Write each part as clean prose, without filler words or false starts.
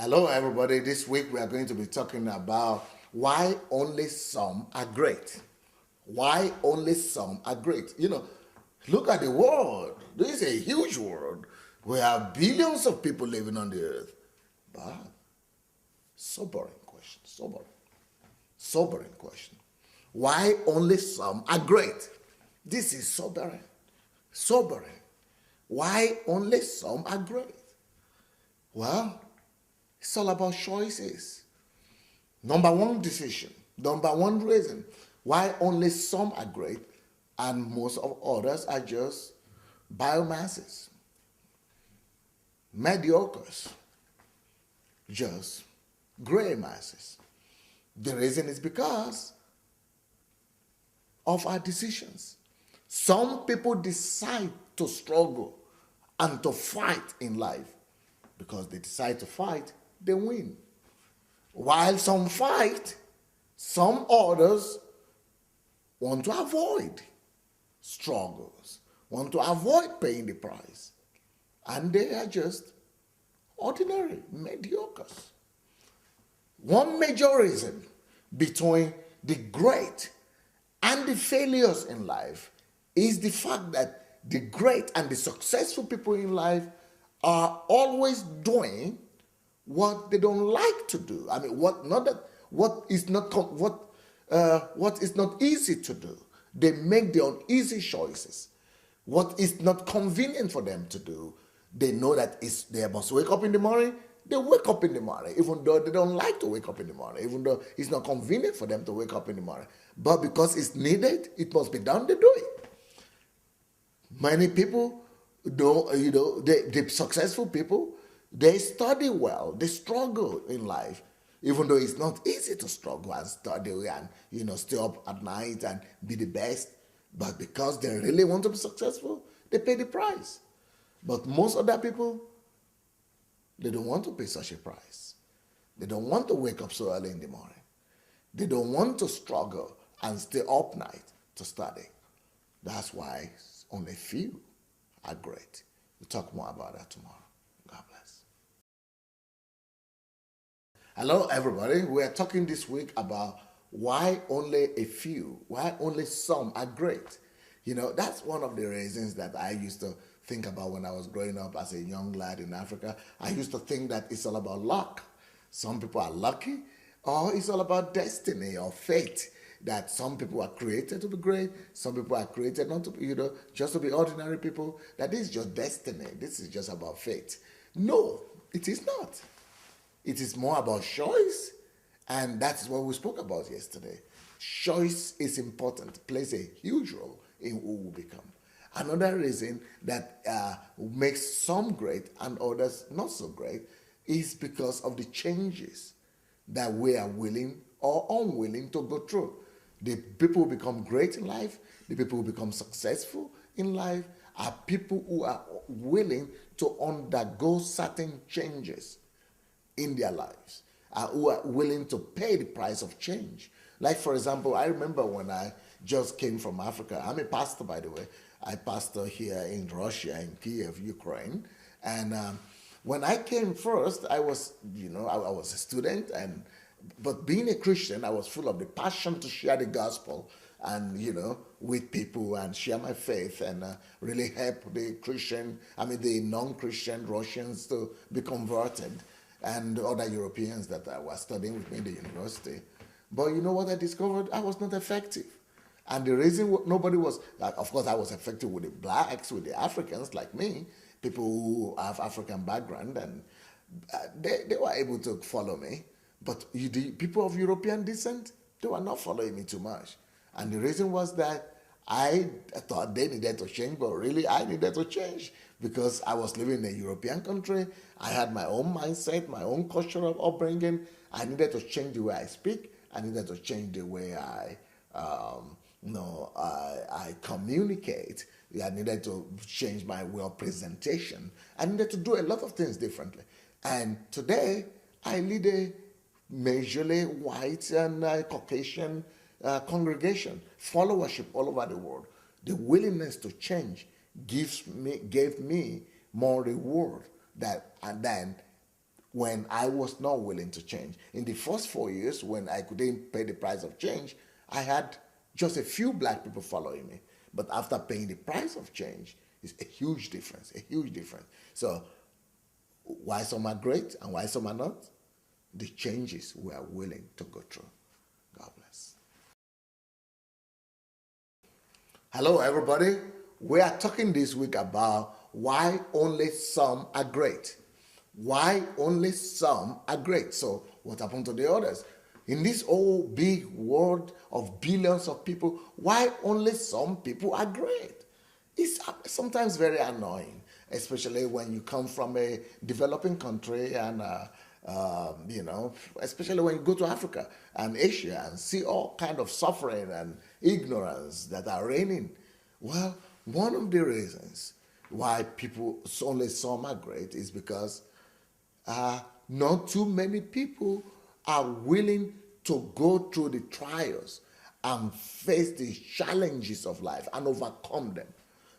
Hello, everybody. This week we are going to be talking about why only some are great. Why only some are great. Look at the world. This is a huge world. We have billions of people living on the earth. But, sobering question, sobering question. Why only some are great? This is sobering, sobering. Why only some are great? Well, it's all about choices. Number one decision, number one reason why only some are great and most of others are just biomasses, mediocres, just gray masses. The reason is because of our decisions. Some people decide to struggle and to fight in life. Because they decide to fight, they win. While some fight, some others want to avoid struggles, want to avoid paying the price. And they are just ordinary, mediocres. One major reason between the great and the failures in life is the fact that the great and the successful people in life are always doing what they don't like to do. I mean, what is not easy to do. They make the uneasy choices. What is not convenient for them to do, they know that they must wake up in the morning. They wake up in the morning, even though they don't like to wake up in the morning, even though it's not convenient for them to wake up in the morning. But because it's needed, it must be done, they do it. Many people don't, the successful people, they study well, they struggle in life, even though it's not easy to struggle and study and, stay up at night and be the best. But because they really want to be successful, they pay the price. But most other people, they don't want to pay such a price. They don't want to wake up so early in the morning. They don't want to struggle and stay up night to study. That's why only few are great. We'll talk more about that tomorrow. God bless. Hello, everybody. We are talking this week about why only a few, why only some are great. That's one of the reasons that I used to think about when I was growing up as a young lad in Africa. I used to think that it's all about luck. Some people are lucky, or it's all about destiny or fate. That some people are created to be great, some people are created not to be, just to be ordinary people. That is just destiny. This is just about fate. No, it is not. It is more about choice, and that's what we spoke about yesterday. Choice is important, plays a huge role in who we become. Another reason that makes some great and others not so great is because of the changes that we are willing or unwilling to go through. The people who become great in life, the people who become successful in life, are people who are willing to undergo certain changes in their lives, who are willing to pay the price of change. Like, for example, I remember when I just came from Africa. I'm a pastor, by the way. I pastor here in Russia, in Kiev, Ukraine. And when I came first, I was, I was a student, but being a Christian, I was full of the passion to share the gospel and, with people and share my faith and really help the non-Christian Russians to be converted and other Europeans that were studying with me in the university. But you know what I discovered? I was not effective. And the reason nobody was, of course, I was effective with the blacks, with the Africans like me, people who have African background, and they were able to follow me. But the people of European descent, they were not following me too much. And the reason was that I thought they needed to change, but really I needed to change because I was living in a European country. I had my own mindset, my own cultural upbringing. I needed to change the way I speak. I needed to change the way I communicate. I needed to change my way of presentation. I needed to do a lot of things differently. And today, I lead a majorly white and Caucasian congregation, followership all over the world. The willingness to change gave me more reward than when I was not willing to change. In the first 4 years, when I couldn't pay the price of change, I had just a few black people following me. But after paying the price of change, it's a huge difference, a huge difference. So why some are great and why some are not? The changes we are willing to go through. God bless. Hello, everybody. We are talking this week about why only some are great. Why only some are great. So, what happened to the others? In this whole big world of billions of people, why only some people are great? It's sometimes very annoying, especially when you come from a developing country and especially when you go to Africa and Asia and see all kind of suffering and ignorance that are reigning. Well, one of the reasons why people only some are great is because not too many people are willing to go through the trials and face the challenges of life and overcome them.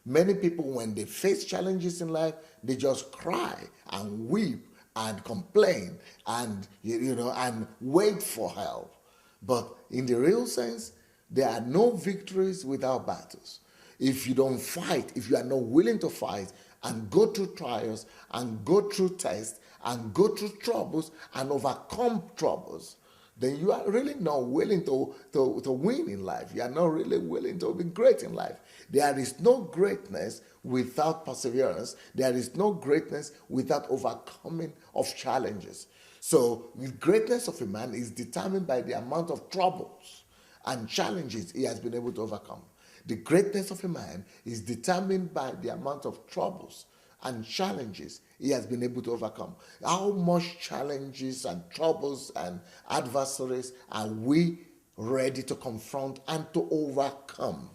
Many people, when they face challenges in life, they just cry and weep and complain and and wait for help. But in the real sense, there are no victories without battles. If you don't fight, if you are not willing to fight and go through trials and go through tests and go through troubles and overcome troubles, then you are really not willing to win in life. You are not really willing to be great in life. There is no greatness without perseverance. There is no greatness without overcoming of challenges. So the greatness of a man is determined by the amount of troubles and challenges he has been able to overcome. The greatness of a man is determined by the amount of troubles and challenges he has been able to overcome. How much challenges and troubles and adversaries are we ready to confront and to overcome?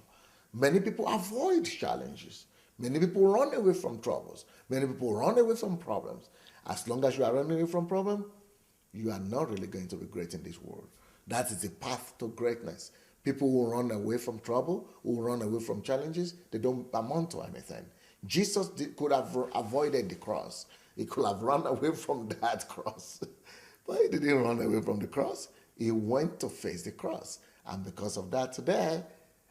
Many people avoid challenges. Many people run away from troubles. Many people run away from problems. As long as you are running away from problems, you are not really going to be great in this world. That is the path to greatness. People who run away from trouble, who run away from challenges, they don't amount to anything. Jesus could have avoided the cross. He could have run away from that cross. But he didn't run away from the cross. He went to face the cross. And because of that today,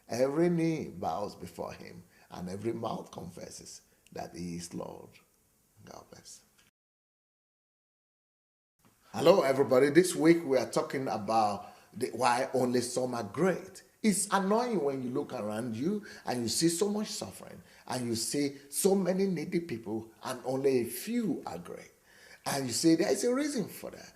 every knee bows before him and every mouth confesses that he is Lord. God bless. Hello, everybody. This week we are talking about why only some are great. It's annoying when you look around you and you see so much suffering and you see so many needy people and only a few are great. And you say there is a reason for that.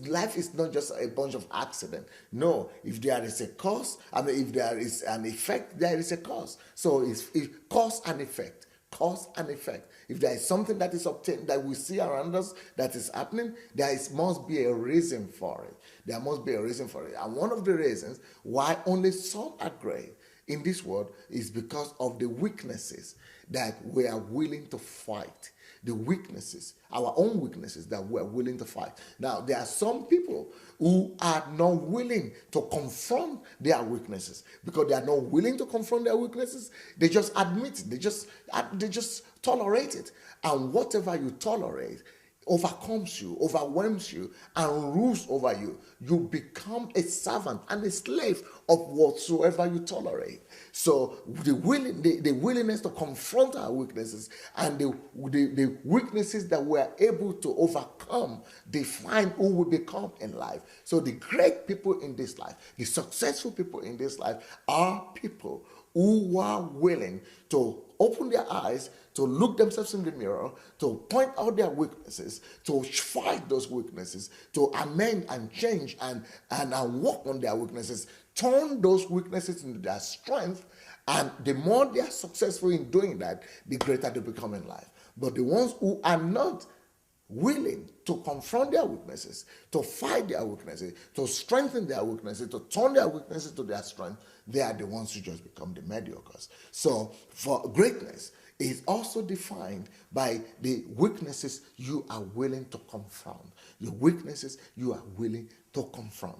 Life is not just a bunch of accidents. No, if there is a cause, if there is an effect, there is a cause. So it's cause and effect. Cause and effect. If there is something that is obtained that we see around us that is happening, must be a reason for it. There must be a reason for it. And one of the reasons why only some are great in this world is because of the weaknesses that we are willing to fight. The weaknesses, our own weaknesses that we're willing to fight. Now, there are some people who are not willing to confront their weaknesses. Because they are not willing to confront their weaknesses, they just admit it. They just tolerate it. And whatever you tolerate overcomes you, overwhelms you, and rules over you. You become a servant and a slave of whatsoever you tolerate. So the willingness to confront our weaknesses and the weaknesses that we are able to overcome define who we become in life. So the great people in this life, the successful people in this life are people who are willing to open their eyes, to look themselves in the mirror, to point out their weaknesses, to fight those weaknesses, to amend and change and work on their weaknesses, turn those weaknesses into their strength, and the more they are successful in doing that, the greater they become in life. But the ones who are not willing to confront their weaknesses, to fight their weaknesses, to strengthen their weaknesses, to turn their weaknesses to their strength, they are the ones who just become the mediocres. So for greatness is also defined by the weaknesses you are willing to confront. Your weaknesses you are willing to confront.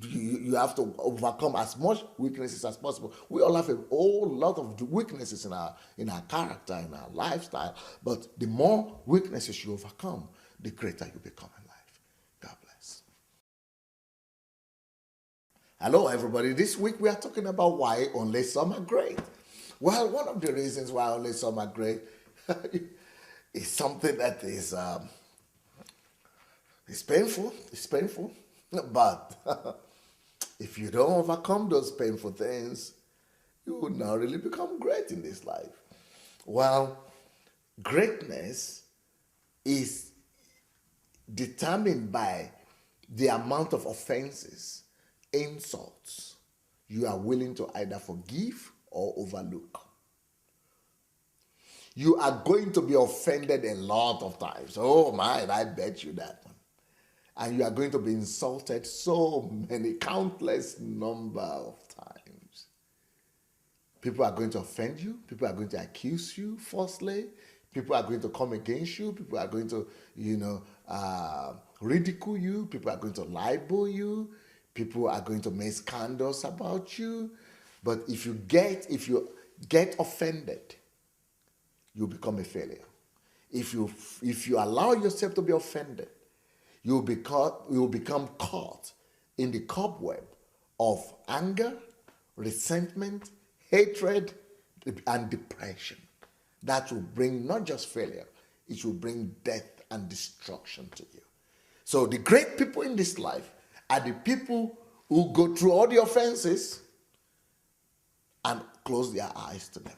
You have to overcome as much weaknesses as possible. We all have a whole lot of weaknesses in our character, in our lifestyle. But the more weaknesses you overcome, the greater you become in life. God bless. Hello, everybody. This week we are talking about why only some are great. Well, one of the reasons why only some are great is something that is it's painful. It's painful, but if you don't overcome those painful things, you will not really become great in this life. Well, greatness is determined by the amount of offenses, insults you are willing to either forgive or overlook. You are going to be offended a lot of times. Oh my, I bet you that one. And you are going to be insulted so many, countless number of times. People are going to offend you. People are going to accuse you falsely. People are going to come against you. People are going to, ridicule you. People are going to libel you. People are going to make scandals about you. But if you get offended, you become a failure. If you allow yourself to be offended, you will become caught in the cobweb of anger, resentment, hatred, and depression. That will bring not just failure, it will bring death and destruction to you. So the great people in this life are the people who go through all the offenses and close their eyes to them.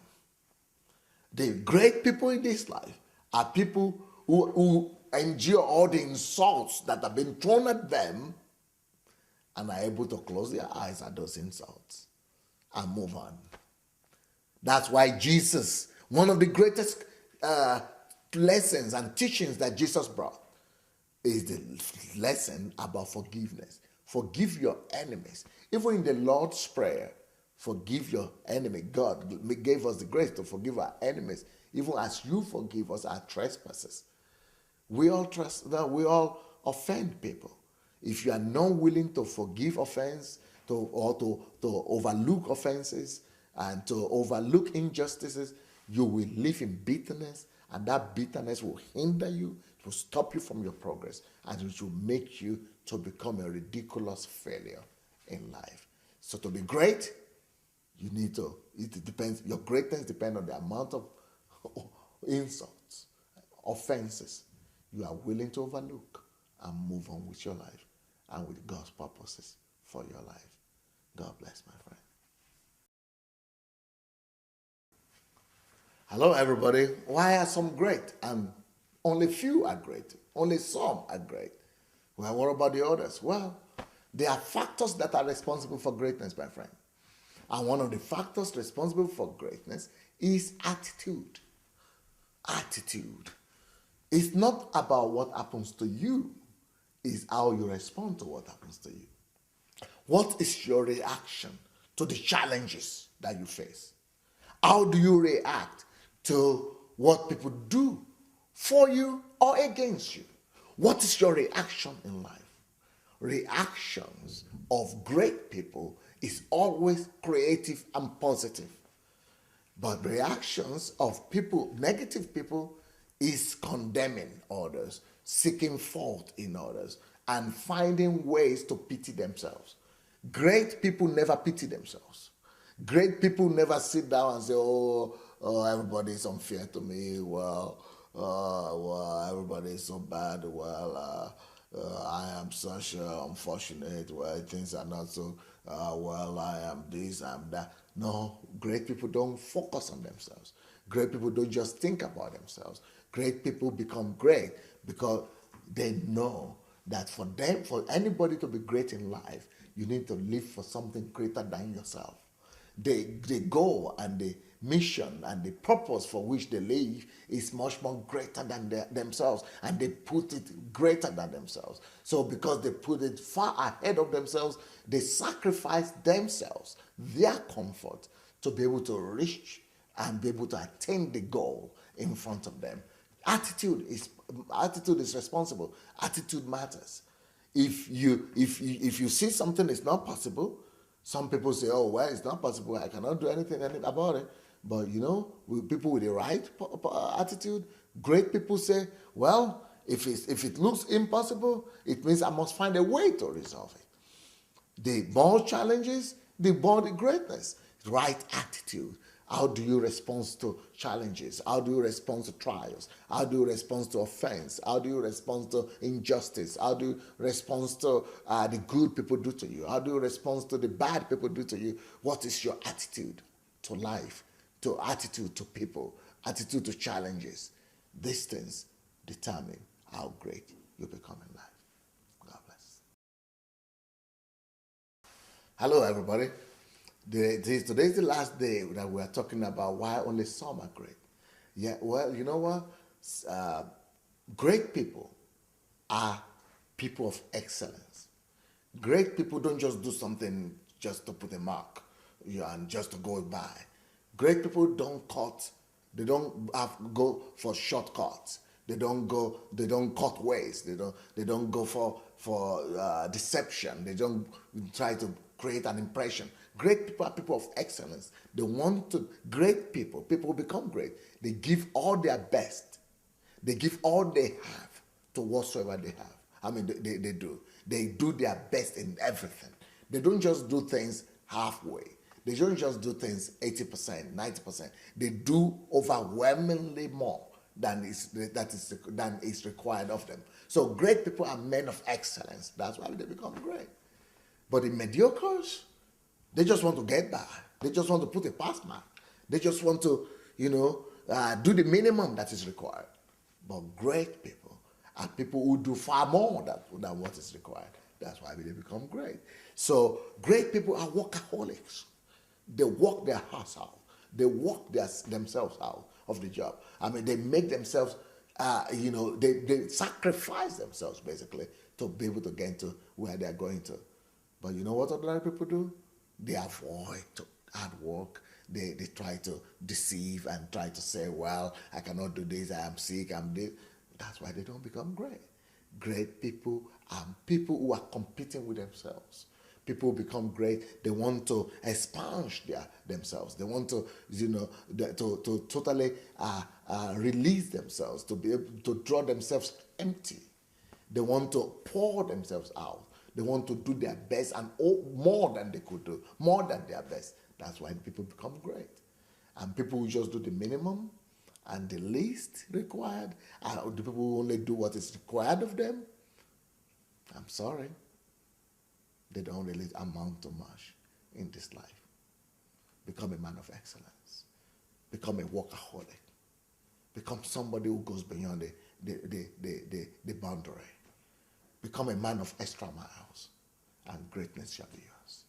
The great people in this life are people who endure all the insults that have been thrown at them and are able to close their eyes at those insults and move on. That's why Jesus, one of the greatest lessons and teachings that Jesus brought is the lesson about forgiveness. Forgive your enemies. Even in the Lord's Prayer, forgive your enemy. God gave us the grace to forgive our enemies, even as you forgive us our trespasses. We all offend people. If you are not willing to forgive offense, to overlook offenses, and to overlook injustices, you will live in bitterness, and that bitterness will hinder you, it will stop you from your progress, and it will make you to become a ridiculous failure in life. So to be great, it depends, your greatness depends on the amount of insults, offenses you are willing to overlook and move on with your life and with God's purposes for your life. God bless, my friend. Hello, everybody. Why are some great and only few are great? Only some are great. Well, what about the others? Well, there are factors that are responsible for greatness, my friend. And one of the factors responsible for greatness is attitude. Attitude. It's not about what happens to you, it's how you respond to what happens to you. What is your reaction to the challenges that you face? How do you react to what people do for you or against you? What is your reaction in life? Reactions of great people is always creative and positive. But reactions of people, negative people, is condemning others, seeking fault in others, and finding ways to pity themselves. Great people never pity themselves. Great people never sit down and say, everybody is unfair to me. Everybody is so bad. I am such unfortunate. Things are not so, I am this, I am that. No, great people don't focus on themselves. Great people don't just think about themselves. Great people become great because they know that for anybody to be great in life, you need to live for something greater than yourself. They go and the mission and the purpose for which they live is much more greater than themselves, and they put it greater than themselves. So because they put it far ahead of themselves, they sacrifice themselves, their comfort, to be able to reach and be able to attain the goal in front of them. Attitude is responsible. Attitude matters. If you see something is not possible, some people say, it's not possible, I cannot do anything about it. But people with the right attitude, great people say, If it looks impossible, it means I must find a way to resolve it. The more challenges, the more the greatness. Right attitude. How do you respond to challenges? How do you respond to trials? How do you respond to offense? How do you respond to injustice? How do you respond to the good people do to you? How do you respond to the bad people do to you? What is your attitude to life, to attitude to people, attitude to challenges? These things determine how great you become in life. God bless. Hello, everybody. Today's the last day that we are talking about why only some are great. Yeah, well, you know what? Uh, Great people are people of excellence. Great people don't just do something just to put a mark, and just to go by. Great people don't cut. They don't go for shortcuts. They don't cut ways. They don't go for deception. They don't try to create an impression. Great people are people of excellence. They want to, great people who become great, they give all their best. They give all they have to whatsoever they have. I mean, they do. They do their best in everything. They don't just do things halfway. They don't just do things 80%, 90%. They do overwhelmingly more than is required of them. So great people are men of excellence. That's why they become great. But the mediocres, they just want to get by. They just want to put a pass mark. They just want to, do the minimum that is required. But great people are people who do far more than what is required. That's why they become great. So great people are workaholics. They work their hearts out. They work themselves out of the job. I mean, they make themselves, they sacrifice themselves basically to be able to get to where they're going to. But you know what ordinary people do? They avoid hard work. They try to deceive and try to say, well, I cannot do this, I am sick, I'm this. That's why they don't become great. Great people are people who are competing with themselves. People who become great, they want to expunge themselves. They want to, to totally release themselves, to be able to draw themselves empty. They want to pour themselves out. They want to do their best and more than they could do, more than their best. That's why people become great. And people who just do the minimum and the least required, and the people who only do what is required of them, I'm sorry, they don't really amount to much in this life. Become a man of excellence. Become a workaholic. Become somebody who goes beyond the boundary. Become a man of extra miles, and greatness shall be yours.